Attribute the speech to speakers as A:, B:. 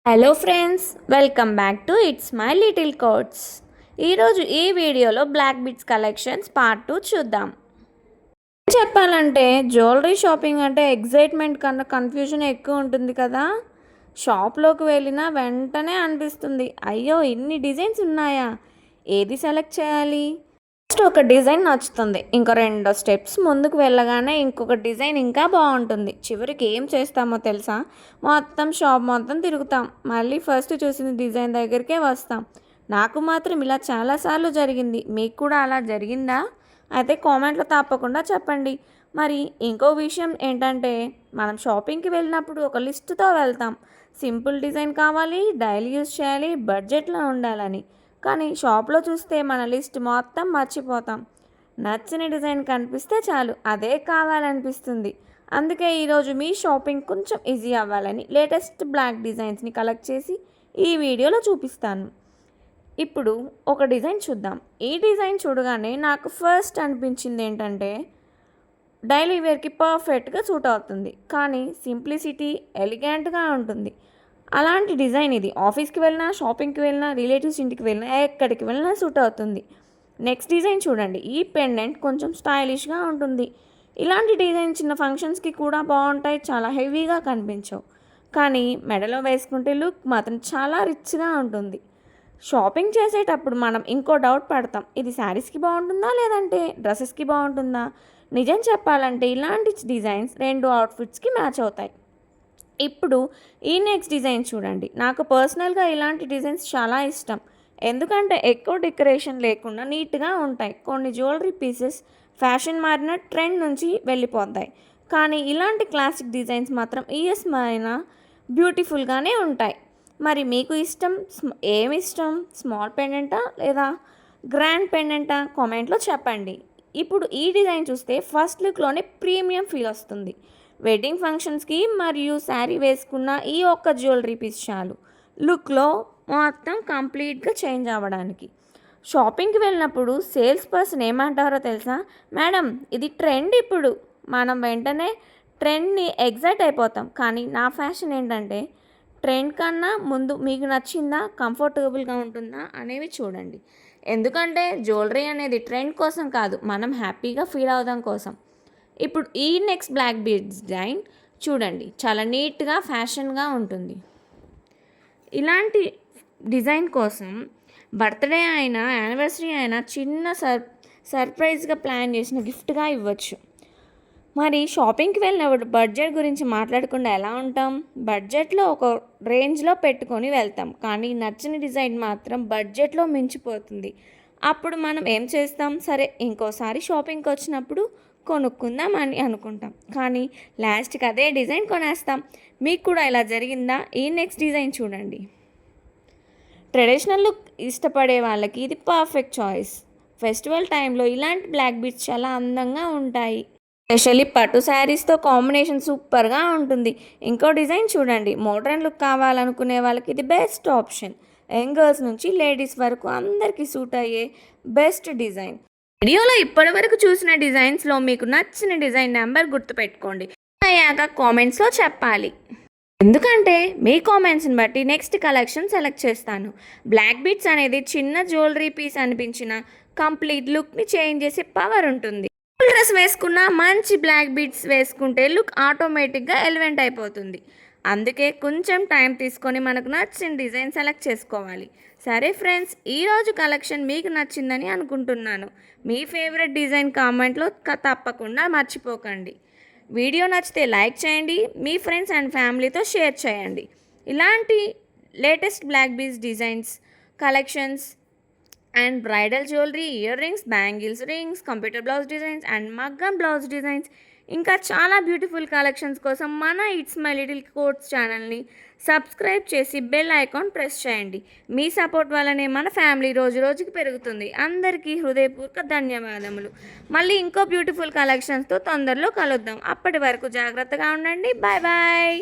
A: Hello friends, welcome back to it's my little coats. ఈరోజు ఈ వీడియోలో బ్లాక్ బిట్స్ కలెక్షన్స్ పార్ట్ 2 చూద్దాం. చెప్పాలంటే జ్యువెలరీ షాపింగ్ అంటే ఎగ్జైట్మెంట్ కన్నా కన్ఫ్యూజన్ ఎక్కువ ఉంటుంది కదా. షాప్లోకి వెళ్ళినా వెంటనే అనిపిస్తుంది, అయ్యో ఇన్ని డిజైన్స్ ఉన్నాయా, ఏది సెలెక్ట్ చేయాలి. ఫస్ట్ ఒక డిజైన్ నచ్చుతుంది, ఇంకో 2 స్టెప్స్ ముందుకు వెళ్ళగానే ఇంకొక డిజైన్ ఇంకా బాగుంటుంది. చివరికి ఏం చేస్తామో తెలుసా, మొత్తం షాప్ మొత్తం తిరుగుతాం, మళ్ళీ ఫస్ట్ చూసిన డిజైన్ దగ్గరికే వస్తాం. నాకు మాత్రం ఇలా చాలాసార్లు జరిగింది. మీకు కూడా అలా జరిగిందా? అయితే కామెంట్లో తప్పకుండా చెప్పండి. మరి ఇంకో విషయం ఏంటంటే, మనం షాపింగ్కి వెళ్ళినప్పుడు ఒక లిస్టుతో వెళ్తాం. సింపుల్ డిజైన్ కావాలి, డైలీ యూజ్ చేయాలి, బడ్జెట్లో ఉండాలని. కానీ షాప్లో చూస్తే మన లిస్ట్ మొత్తం మర్చిపోతాం. నచ్చిన డిజైన్ కనిపిస్తే చాలు అదే కావాలనిపిస్తుంది. అందుకే ఈరోజు మీ షాపింగ్ కొంచెం ఈజీ అవ్వాలని లేటెస్ట్ బ్లాక్ డిజైన్స్ని కలెక్ట్ చేసి ఈ వీడియోలో చూపిస్తాను. ఇప్పుడు ఒక డిజైన్ చూద్దాం. ఈ డిజైన్ చూడగానే నాకు ఫస్ట్ అనిపించింది ఏంటంటే, డైలీ వేర్కి పర్ఫెక్ట్గా సూట్ అవుతుంది, కానీ సింప్లిసిటీ ఎలిగెంట్గా ఉంటుంది. అలాంటి డిజైన్ ఇది. ఆఫీస్కి వెళ్ళినా, షాపింగ్కి వెళ్ళినా, రిలేటివ్స్ ఇంటికి వెళ్ళినా, ఎక్కడికి వెళ్ళినా సూట్ అవుతుంది. నెక్స్ట్ డిజైన్ చూడండి. ఈ పెండెంట్ కొంచెం స్టైలిష్గా ఉంటుంది. ఇలాంటి డిజైన్ చిన్న ఫంక్షన్స్కి కూడా బాగుంటాయి, చాలా హెవీగా కనిపించవు, కానీ మెడలో వేసుకుంటే లుక్ మాత్రం చాలా రిచ్గా ఉంటుంది. షాపింగ్ చేసేటప్పుడు మనం ఇంకో డౌట్ పడతాం, ఇది శారీస్కి బాగుంటుందా లేదంటే డ్రెస్సెస్కి బాగుంటుందా. నిజం చెప్పాలంటే ఇలాంటి డిజైన్స్ 2 అవుట్ఫిట్స్కి మ్యాచ్ అవుతాయి. ఇప్పుడు ఈ నెక్స్ట్ డిజైన్ చూడండి. నాకు పర్సనల్గా ఇలాంటి డిజైన్స్ చాలా ఇష్టం, ఎందుకంటే ఎక్కువ డెకరేషన్ లేకుండా నీట్గా ఉంటాయి. కొన్ని జ్యువెలరీ పీసెస్ ఫ్యాషన్ మారిన ట్రెండ్ నుంచి వెళ్ళిపోతాయి, కానీ ఇలాంటి క్లాసిక్ డిజైన్స్ మాత్రం ఇయర్స్ మారిన బ్యూటిఫుల్గానే ఉంటాయి. మరి మీకు ఏమి ఇష్టం, స్మాల్ పెండెంటా లేదా గ్రాండ్ పెండెంటా? కామెంట్లో చెప్పండి. ఇప్పుడు ఈ డిజైన్ చూస్తే ఫస్ట్ లుక్లోనే ప్రీమియం ఫీల్ వస్తుంది. వెడ్డింగ్ ఫంక్షన్స్కి మరియు శారీ వేసుకున్న ఈ ఒక్క జ్యువెలరీ పీస్ చాలు లుక్లో మొత్తం కంప్లీట్గా చేంజ్ అవ్వడానికి. షాపింగ్కి వెళ్ళినప్పుడు సేల్స్ పర్సన్ ఏమంటారో తెలుసా, మేడం ఇది ట్రెండ్ ఇప్పుడు. మనం వెంటనే ట్రెండ్ని ఎగ్జైట్ అయిపోతాం. కానీ నా ఫ్యాషన్ ఏంటంటే, ట్రెండ్ కన్నా ముందు మీకు నచ్చిందా, కంఫర్టబుల్గా ఉంటుందా అనేవి చూడండి. ఎందుకంటే జ్యువెలరీ అనేది ట్రెండ్ కోసం కాదు, మనం హ్యాపీగా ఫీల్ అవడం కోసం. ఇప్పుడు ఈ నెక్స్ట్ బ్లాక్ బీడ్ డిజైన్ చూడండి, చాలా నీట్గా ఫ్యాషన్గా ఉంటుంది. ఇలాంటి డిజైన్ కోసం బర్త్డే అయినా, యానివర్సరీ అయినా చిన్న సర్ప్రైజ్గా ప్లాన్ చేసిన గిఫ్ట్గా ఇవ్వచ్చు. మరి షాపింగ్కి వెళ్ళినప్పుడు బడ్జెట్ గురించి మాట్లాడకుండా ఎలా ఉంటాం. బడ్జెట్లో ఒక రేంజ్లో పెట్టుకొని వెళ్తాం, కానీ నచ్చిన డిజైన్ మాత్రం బడ్జెట్లో మించిపోతుంది. అప్పుడు మనం ఏం చేస్తాం, సరే ఇంకోసారి షాపింగ్కి వచ్చినప్పుడు కొనుక్కుందాం అని అనుకుంటాం, కానీ లాస్ట్కి అదే డిజైన్ కొనేస్తాం. మీకు కూడా ఇలా జరిగిందా? ఈ నెక్స్ట్ డిజైన్ చూడండి. ట్రెడిషనల్ లుక్ ఇష్టపడే వాళ్ళకి ఇది పర్ఫెక్ట్ చాయిస్. ఫెస్టివల్ టైంలో ఇలాంటి బ్లాక్ బీడ్స్ చాలా అందంగా ఉంటాయి. ఎస్పెషల్లీ పట్టు శారీస్తో కాంబినేషన్ సూపర్గా ఉంటుంది. ఇంకో డిజైన్ చూడండి. మోడ్రన్ లుక్ కావాలనుకునే వాళ్ళకి ఇది బెస్ట్ ఆప్షన్. యంగ్ గర్ల్స్ నుంచి లేడీస్ వరకు అందరికీ సూట్ అయ్యే బెస్ట్ డిజైన్. వీడియోలో ఇప్పటివరకు చూసిన డిజైన్స్లో మీకు నచ్చిన డిజైన్ నెంబర్ గుర్తుపెట్టుకోండి. అయ్యాక కామెంట్స్లో చెప్పాలి, ఎందుకంటే మీ కామెంట్స్ని బట్టి నెక్స్ట్ కలెక్షన్ సెలెక్ట్ చేస్తాను. బ్లాక్ బీడ్స్ అనేది చిన్న జ్యువెలరీ పీస్ అనిపించిన కంప్లీట్ లుక్ని చేంజ్ చేసే పవర్ ఉంటుంది. డ్రెస్ వేసుకున్న మంచి బ్లాక్ బీడ్స్ వేసుకుంటే లుక్ ఆటోమేటిక్గా ఎలివెంట్ అయిపోతుంది. అందుకే కొంచెం టైం తీసుకొని మనకు నచ్చిన డిజైన్ సెలెక్ట్ చేసుకోవాలి. సరే ఫ్రెండ్స్, ఈరోజు కలెక్షన్ మీకు నచ్చిందని అనుకుంటున్నాను. మీ ఫేవరెట్ డిజైన్ కామెంట్లో తప్పకుండా మర్చిపోకండి. వీడియో నచ్చితే లైక్ చేయండి, మీ ఫ్రెండ్స్ అండ్ ఫ్యామిలీతో షేర్ చేయండి. ఇలాంటి latest black beads designs collections and bridal jewellery, ear rings, bangles, rings, computer blouse designs and మగ్గం బ్లౌజ్ డిజైన్స్, ఇంకా చాలా బ్యూటిఫుల్ కలెక్షన్స్ కోసం మన ఇట్స్ మై లిటిల్ కోట్స్ ఛానల్ని సబ్స్క్రైబ్ చేసి బెల్ ఐకాన్ ప్రెస్ చేయండి. మీ సపోర్ట్ వల్లనే మన ఫ్యామిలీ రోజు రోజుకి పెరుగుతుంది. అందరికీ హృదయపూర్వక ధన్యవాదములు. మళ్ళీ ఇంకో బ్యూటిఫుల్ కలెక్షన్స్తో తొందరలో కలుద్దాం. అప్పటి వరకు జాగ్రత్తగా ఉండండి. Bye bye.